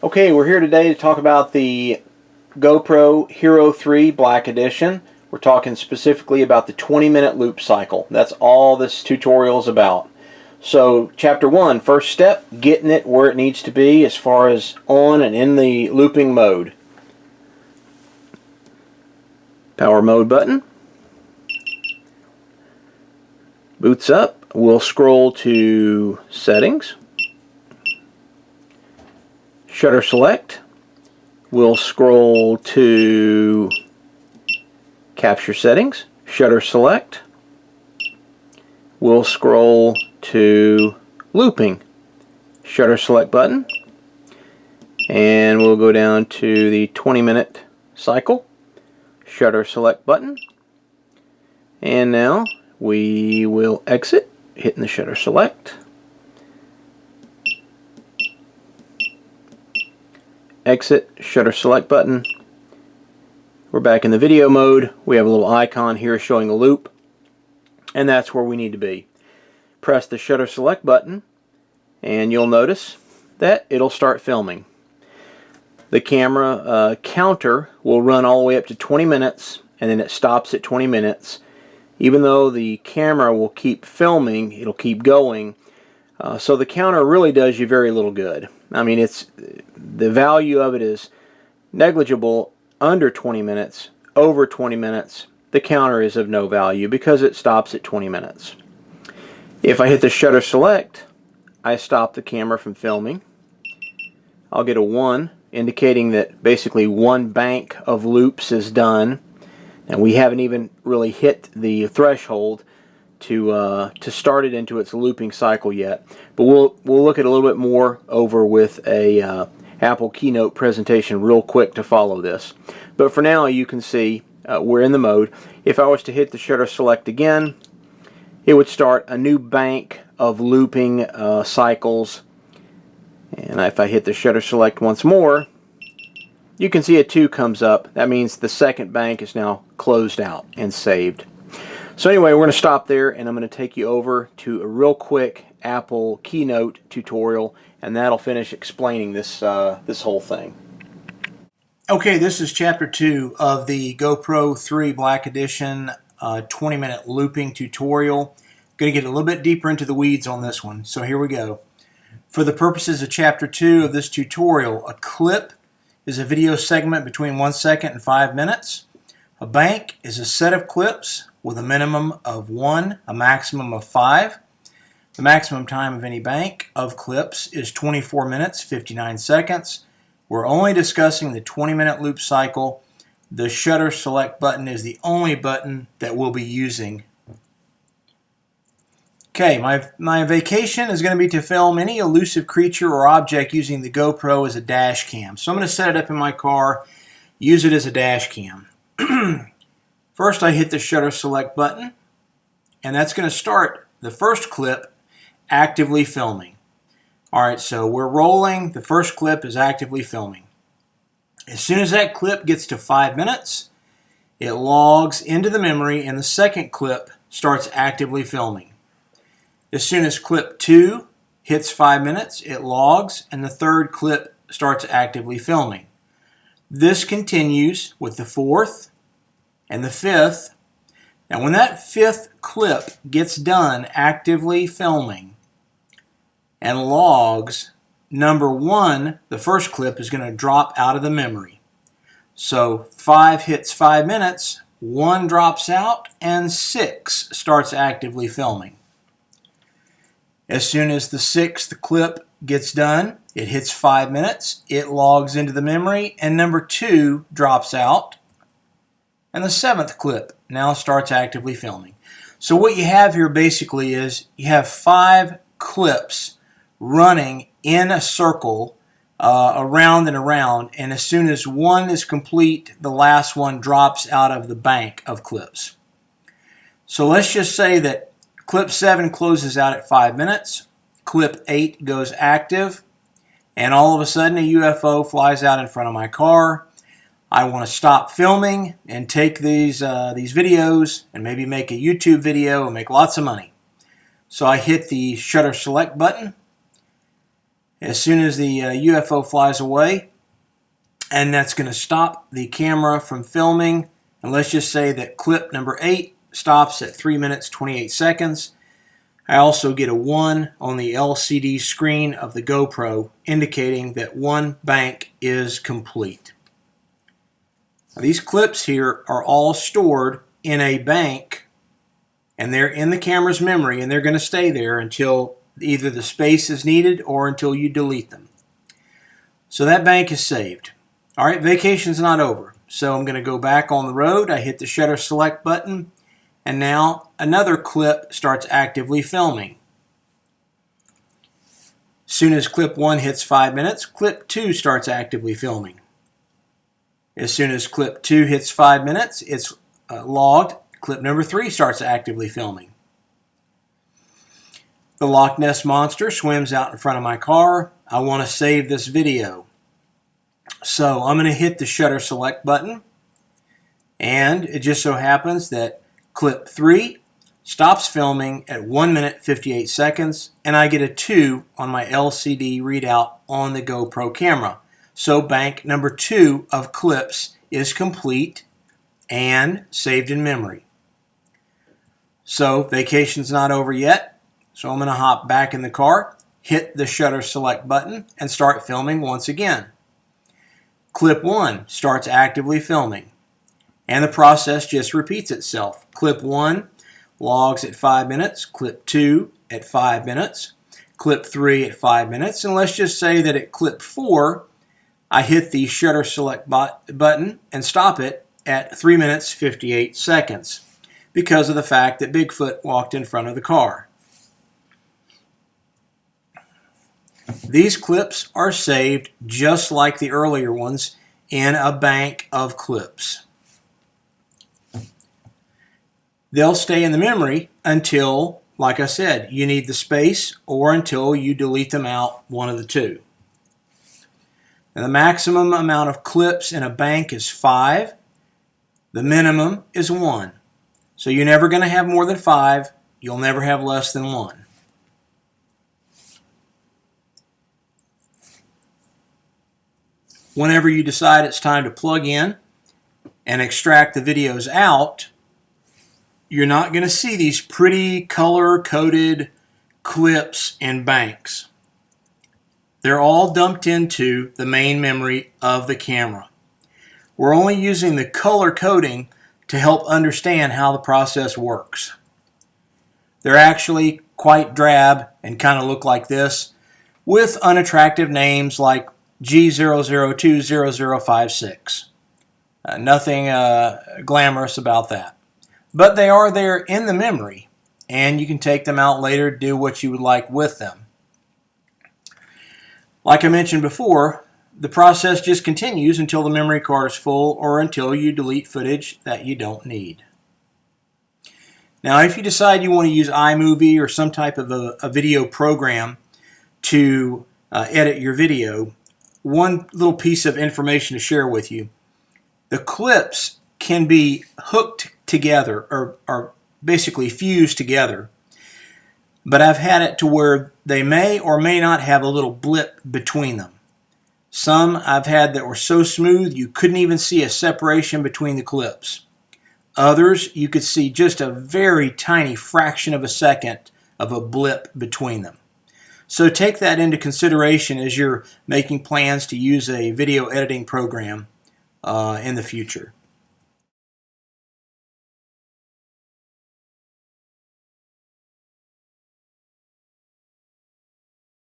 Okay, we're here today to talk about the GoPro Hero 3 Black Edition. We're talking specifically about the 20-minute loop cycle. That's all this tutorial is about. So, Chapter 1, first step, getting it where it needs to be as far as on and in the looping mode. Power mode button. Boots up. We'll scroll to Settings. Shutter select. We'll scroll to Capture Settings. Shutter select. We'll scroll to Looping. Shutter select button. And we'll go down to the 20-minute cycle. Shutter select button. And now we will exit, hitting the shutter select. Exit, shutter select button. We're back in the video mode. We have a little icon here showing a loop, and that's where we need to be. Press the shutter select button and you'll notice that it'll start filming. The camera counter will run all the way up to 20 minutes and then it stops at 20 minutes. Even though the camera will keep filming, it'll keep going. So the counter really does you very little good. I mean, the value of it is negligible under 20 minutes. Over 20 minutes, the counter is of no value because it stops at 20 minutes. If I hit the shutter select, I stop the camera from filming. I'll get a 1, indicating that basically one bank of loops is done, and we haven't even really hit the threshold to start it into its looping cycle yet. But we'll look at a little bit more over with a Apple keynote presentation real quick to follow this. But for now, you can see we're in the mode. If I was to hit the shutter select again, it would start a new bank of looping cycles. And if I hit the shutter select once more, you can see a 2 comes up. That means the second bank is now closed out and saved. So anyway, we're going to stop there, and I'm going to take you over to a real quick Apple keynote tutorial, and that'll finish explaining this whole thing. Okay, this is Chapter 2 of the GoPro 3 Black Edition 20-minute looping tutorial. Going to get a little bit deeper into the weeds on this one, so here we go. For the purposes of Chapter 2 of this tutorial, a clip is a video segment between 1 second and 5 minutes. A bank is a set of clips with a minimum of 1, a maximum of 5. The maximum time of any bank of clips is 24 minutes, 59 seconds. We're only discussing the 20-minute loop cycle. The shutter select button is the only button that we'll be using. Okay, my vacation is going to be to film any elusive creature or object using the GoPro as a dash cam. So I'm going to set it up in my car, use it as a dash cam. First, I hit the shutter select button, and that's going to start the first clip actively filming. Alright, so we're rolling. The first clip is actively filming. As soon as that clip gets to 5 minutes, it logs into the memory, and the second clip starts actively filming. As soon as clip 2 hits 5 minutes, it logs, and the third clip starts actively filming. This continues with the fourth and the fifth. Now when that fifth clip gets done actively filming and logs, number 1, the first clip, is going to drop out of the memory. So 5 hits 5 minutes, 1 drops out, and 6 starts actively filming. As soon as the 6th clip gets done, it hits 5 minutes, it logs into the memory, and number 2 drops out. And the 7th clip now starts actively filming. So what you have here basically is you have 5 clips running in a circle around and around, and as soon as one is complete, the last one drops out of the bank of clips. So let's just say that clip 7 closes out at 5 minutes, clip 8 goes active, and all of a sudden a UFO flies out in front of my car. I want to stop filming and take these videos and maybe make a YouTube video and make lots of money. So I hit the shutter select button, As soon as the UFO flies away, and that's going to stop the camera from filming, and let's just say that clip number 8 stops at 3 minutes 28 seconds. I also get a 1 on the LCD screen of the GoPro indicating that one bank is complete. Now, these clips here are all stored in a bank, and they're in the camera's memory, and they're going to stay there until either the space is needed or until you delete them. So that bank is saved. All right, vacation's not over. So I'm going to go back on the road. I hit the shutter select button, and now another clip starts actively filming. As soon as clip 1 hits 5 minutes, clip 2 starts actively filming. As soon as clip 2 hits 5 minutes, it's logged. Clip number 3 starts actively filming. The Loch Ness Monster swims out in front of my car. I want to save this video. So I'm going to hit the shutter select button, and it just so happens that clip 3 stops filming at 1 minute 58 seconds, and I get a 2 on my LCD readout on the GoPro camera. So bank number 2 of clips is complete and saved in memory. So vacation's not over yet, so I'm going to hop back in the car, hit the shutter select button, and start filming once again. Clip 1 starts actively filming, and the process just repeats itself. Clip 1 logs at 5 minutes, clip 2 at 5 minutes, clip 3 at 5 minutes, and let's just say that at clip 4, I hit the shutter select button and stop it at 3 minutes 58 seconds because of the fact that Bigfoot walked in front of the car. These clips are saved just like the earlier ones in a bank of clips. They'll stay in the memory until, like I said, you need the space or until you delete them out, one of the two. Now, the maximum amount of clips in a bank is 5. The minimum is 1. So you're never going to have more than 5. You'll never have less than 1. Whenever you decide it's time to plug in and extract the videos out, you're not going to see these pretty color-coded clips in banks. They're all dumped into the main memory of the camera. We're only using the color coding to help understand how the process works. They're actually quite drab and kind of look like this, with unattractive names like G00200056. Nothing glamorous about that. But they are there in the memory, and you can take them out later, do what you would like with them. Like I mentioned before, the process just continues until the memory card is full or until you delete footage that you don't need. Now, if you decide you want to use iMovie or some type of a video program to edit your video, one little piece of information to share with you. The clips can be hooked together or basically fused together, but I've had it to where they may or may not have a little blip between them. Some I've had that were so smooth you couldn't even see a separation between the clips. Others you could see just a very tiny fraction of a second of a blip between them. So take that into consideration as you're making plans to use a video editing program in the future.